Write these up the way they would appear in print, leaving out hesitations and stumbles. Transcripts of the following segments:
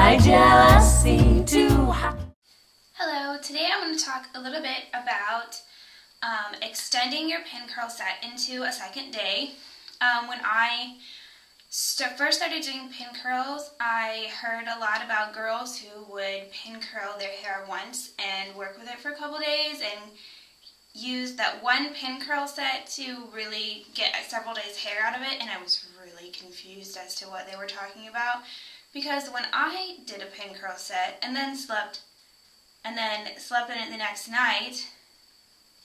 my jealousy too hot. Hello, today I'm going to talk a little bit about extending your pin curl set into a second day. When I first started doing pin curls, I heard a lot about girls who would pin curl their hair once and work with it for a couple days and use that one pin curl set to really get several days hair out of it, and I was really confused as to what they were talking about, because when I did a pin curl set and then slept in it the next night,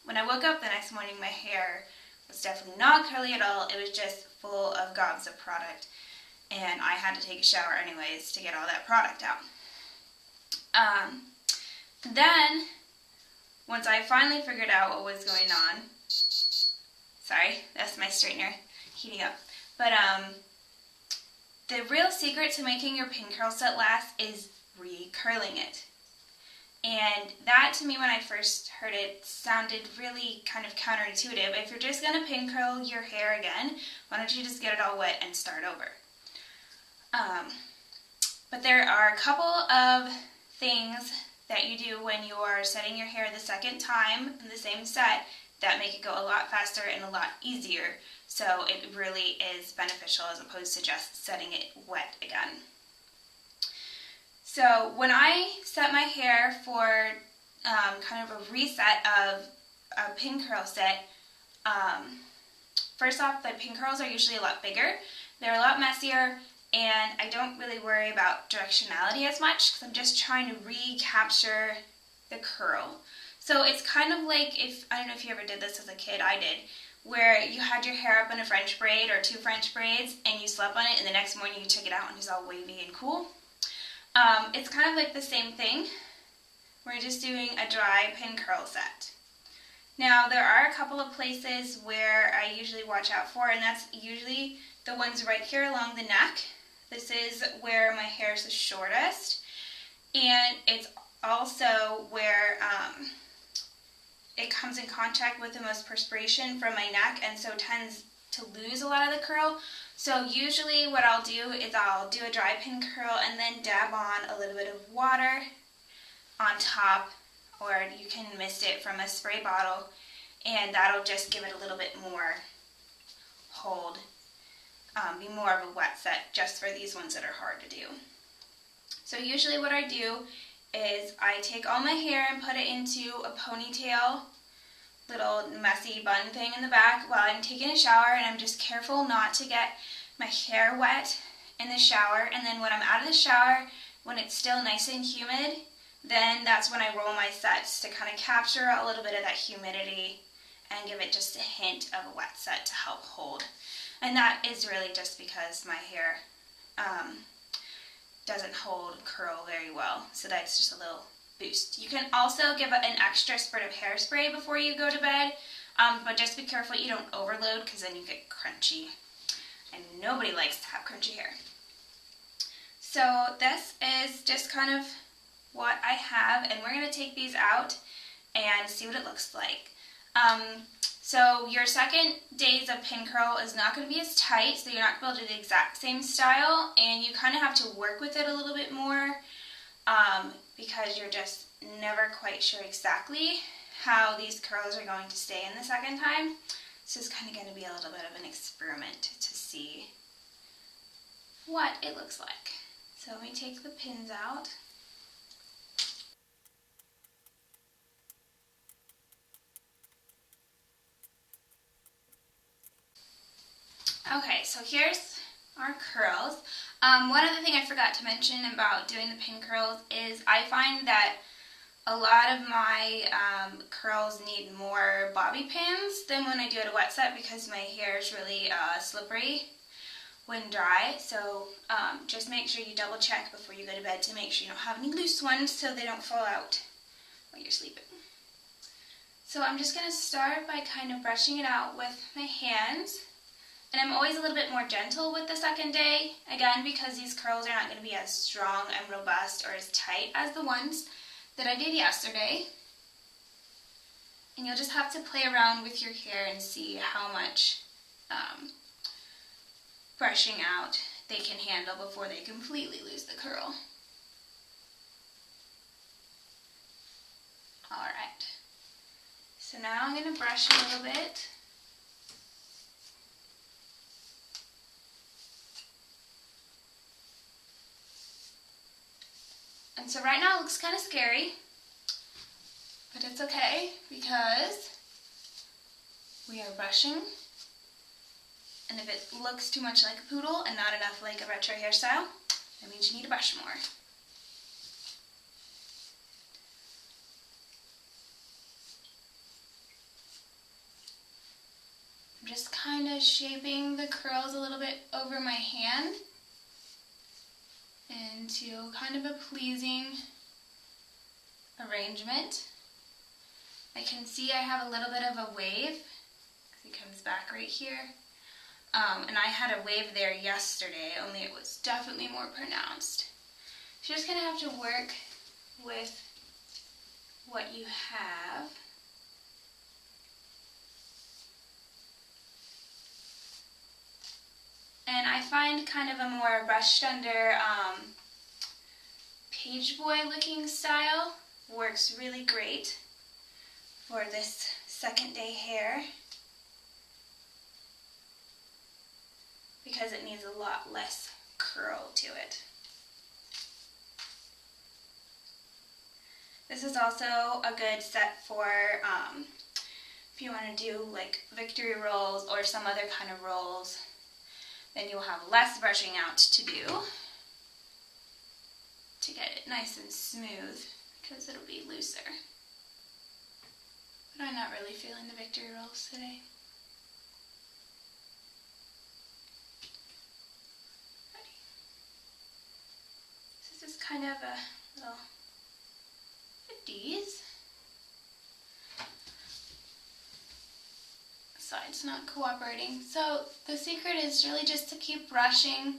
when I woke up the next morning, my hair was definitely not curly at all. It was just full of gobs of product, and I had to take a shower anyways to get all that product out. Then once I finally figured out what was going on, sorry, that's my straightener heating up, but the real secret to making your pin curl set last is re-curling it. And that, to me, when I first heard it, sounded really kind of counterintuitive. If you're just going to pin curl your hair again, why don't you just get it all wet and start over? But there are a couple of things that you do when you are setting your hair the second time in the same set that make it go a lot faster and a lot easier. So it really is beneficial as opposed to just setting it wet again. So when I set my hair for kind of a reset of a pin curl set, first off, the pin curls are usually a lot bigger. They're a lot messier, and I don't really worry about directionality as much because I'm just trying to recapture the curl. So it's kind of like, I don't know if you ever did this as a kid, I did, where you had your hair up in a French braid or two French braids and you slept on it, and the next morning you took it out and it was all wavy and cool. It's kind of like the same thing. We're just doing a dry pin curl set. Now, there are a couple of places where I usually watch out for, and that's usually the ones right here along the neck. This is where my hair is the shortest, and it's also where it comes in contact with the most perspiration from my neck, and so tends to lose a lot of the curl. So usually what I'll do is I'll do a dry pin curl and then dab on a little bit of water on top, or you can mist it from a spray bottle, and that'll just give it a little bit more hold, be more of a wet set just for these ones that are hard to do. So usually what I do is I take all my hair and put it into a ponytail, little messy bun thing in the back while I'm taking a shower, and I'm just careful not to get my hair wet in the shower. And then when I'm out of the shower, when it's still nice and humid, then that's when I roll my sets to kind of capture a little bit of that humidity and give it just a hint of a wet set to help hold. And that is really just because my hair doesn't hold curl very well, so that's just a little boost. You can also give an extra spurt of hairspray before you go to bed, but just be careful you don't overload, because then you get crunchy, and nobody likes to have crunchy hair. So this is just kind of what I have, and we're going to take these out and see what it looks like. So your second days of pin curl is not going to be as tight, so you're not going to be able to do the exact same style, and you kind of have to work with it a little bit more because you're just never quite sure exactly how these curls are going to stay in the second time. So it's kind of going to be a little bit of an experiment to see what it looks like. So let me take the pins out. Okay, so here's our curls. One other thing I forgot to mention about doing the pin curls is I find that a lot of my curls need more bobby pins than when I do it a wet set, because my hair is really slippery when dry. So just make sure you double check before you go to bed to make sure you don't have any loose ones so they don't fall out while you're sleeping. So I'm just going to start by kind of brushing it out with my hands. And I'm always a little bit more gentle with the second day, again, because these curls are not going to be as strong and robust or as tight as the ones that I did yesterday. And you'll just have to play around with your hair and see how much brushing out they can handle before they completely lose the curl. Alright. So now I'm going to brush a little bit. And so right now it looks kind of scary, but it's okay because we are brushing. And if it looks too much like a poodle and not enough like a retro hairstyle, that means you need to brush more. I'm just kind of shaping the curls a little bit over my hand into kind of a pleasing arrangement. I can see I have a little bit of a wave because it comes back right here. And I had a wave there yesterday, only it was definitely more pronounced. So you're just going to have to work with what you have. And I find kind of a more brushed under page boy looking style works really great for this second day hair because it needs a lot less curl to it. This is also a good set for if you want to do like victory rolls or some other kind of rolls. Then you'll have less brushing out to do to get it nice and smooth because it'll be looser. But I'm not really feeling the victory rolls today. Ready. This is kind of a little 50s. Side's not cooperating. So the secret is really just to keep brushing.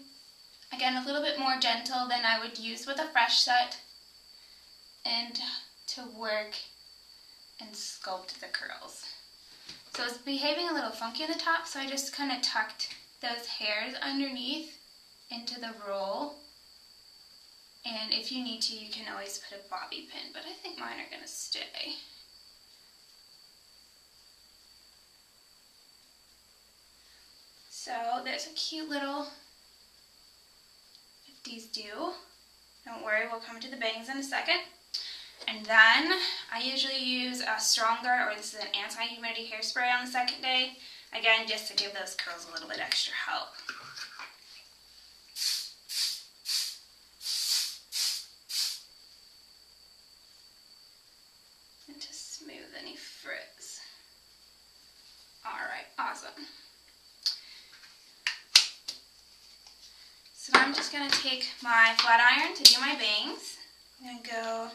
Again, a little bit more gentle than I would use with a fresh set. And to work and sculpt the curls. So it's behaving a little funky at the top, so I just kind of tucked those hairs underneath into the roll. And if you need to, you can always put a bobby pin, but I think mine are going to stay. So there's a cute little 50s do. Don't worry, we'll come to the bangs in a second. And then I usually use a stronger, or this is an anti-humidity hairspray on the second day. Again, just to give those curls a little bit extra help. And to smooth any frizz. Alright, awesome. So I'm just going to take my flat iron to do my bangs. I'm going to go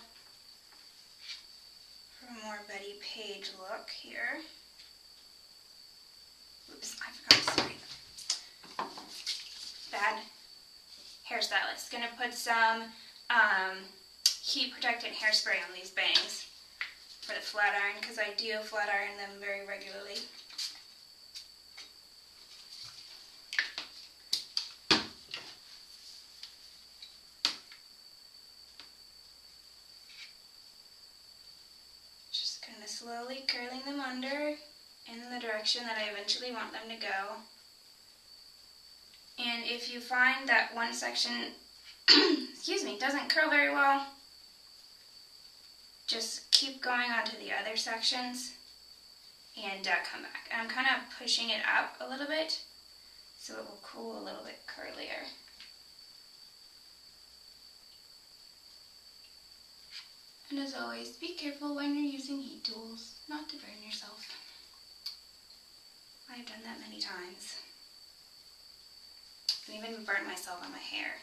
for a more Betty Page look here. Oops, I forgot to spray. Bad hairstylist. Going to put some heat protectant hairspray on these bangs for the flat iron because I do flat iron them very regularly. Slowly curling them under in the direction that I eventually want them to go. And if you find that one section, excuse me, doesn't curl very well, just keep going on to the other sections and come back. And I'm kind of pushing it up a little bit so it will cool a little bit curlier. And as always, be careful when you're using heat tools, not to burn yourself. I've done that many times. And even burnt myself on my hair,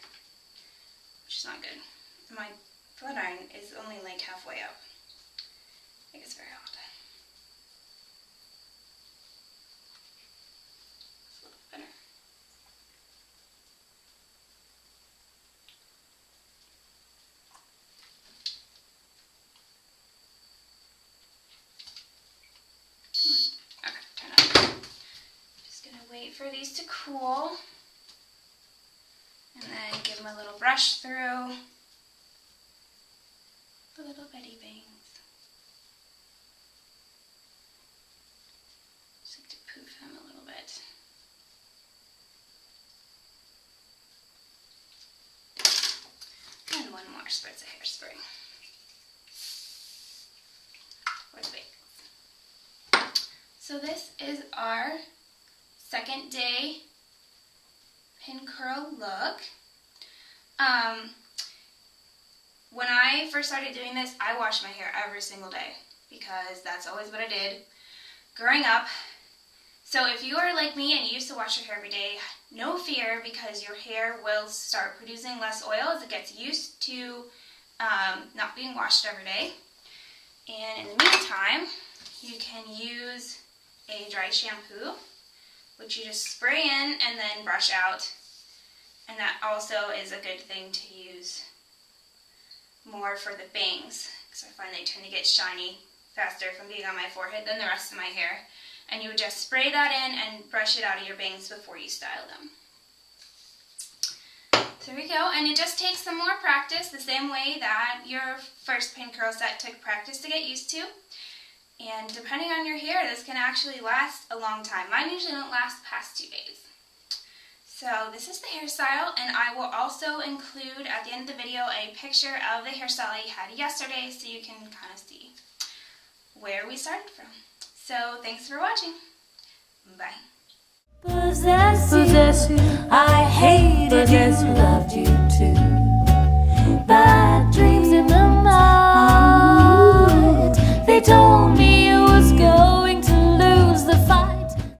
which is not good. My flat iron is only like halfway up. It gets very hot. It's a little better. Okay, turn on. Just gonna wait for these to cool. And then give them a little brush through. The little Betty bangs. spritz of hairspray. Where's the bag? So this is our second day pin curl look. When I first started doing this, I washed my hair every single day because that's always what I did growing up. So if you are like me and you used to wash your hair every day, no fear, because your hair will start producing less oil as it gets used to not being washed every day. And in the meantime, you can use a dry shampoo, which you just spray in and then brush out. And that also is a good thing to use more for the bangs, because I find they tend to get shiny faster from being on my forehead than the rest of my hair. And you would just spray that in and brush it out of your bangs before you style them. So there we go, and it just takes some more practice, the same way that your first pin curl set took practice to get used to. And depending on your hair, this can actually last a long time. Mine usually don't last past 2 days. So this is the hairstyle, and I will also include at the end of the video a picture of the hairstyle I had yesterday so you can kind of see where we started from. So thanks for watching. Bye. Possess you. I hated you, loved you too.